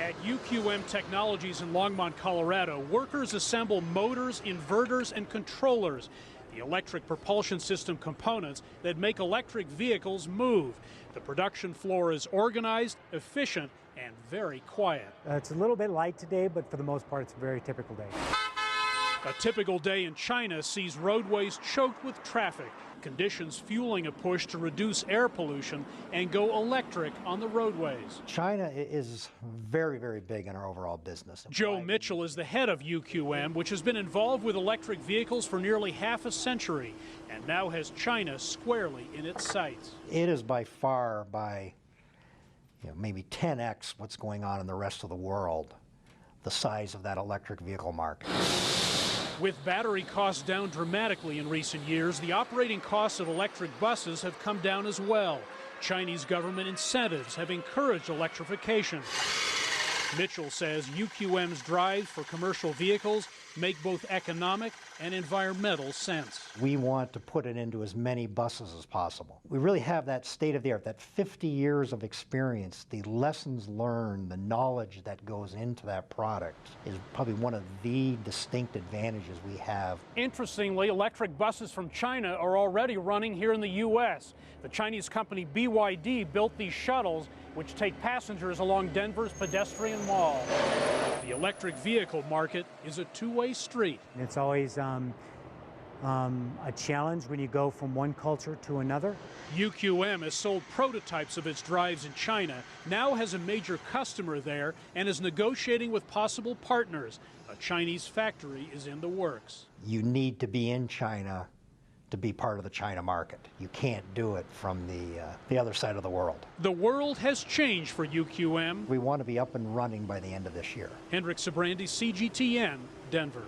At UQM Technologies in Longmont, Colorado, workers assemble motors, inverters, and controllers, the electric propulsion system components that make electric vehicles move. The production floor is organized, efficient, and very quiet. It's a little bit light today, but for the most part, it's a very typical day. A typical day in China sees roadways choked with traffic, conditions fueling a push to reduce air pollution and go electric on the roadways. China is very, very big in our overall business. Joe Mitchell is the head of UQM, which has been involved with electric vehicles for nearly half a century and now has China squarely in its sights. It is by far, by maybe 10x what's going on in the rest of the world, the size of that electric vehicle market. With battery costs down dramatically in recent years, the operating costs of electric buses have come down as well. Chinese government incentives have encouraged electrification. Mitchell says UQM's drive for commercial vehicles make both economic and environmental sense. We want to put it into as many buses as possible. We really have that state of the art, that 50 years of experience, the lessons learned, the knowledge that goes into that product is probably one of the distinct advantages we have. Interestingly, electric buses from China are already running here in the U.S. The Chinese company BYD built these shuttles which take passengers along Denver's pedestrian mall. The electric vehicle market is a two-way street. It's always a challenge when you go from one culture to another. UQM has sold prototypes of its drives in China, now has a major customer there, and is negotiating with possible partners. A Chinese factory is in the works. You need to be in China to be part of the China market. You can't do it from the other side of the world. The world has changed for UQM. We want to be up and running by the end of this year. Hendrik, Sybrandy, CGTN, Denver.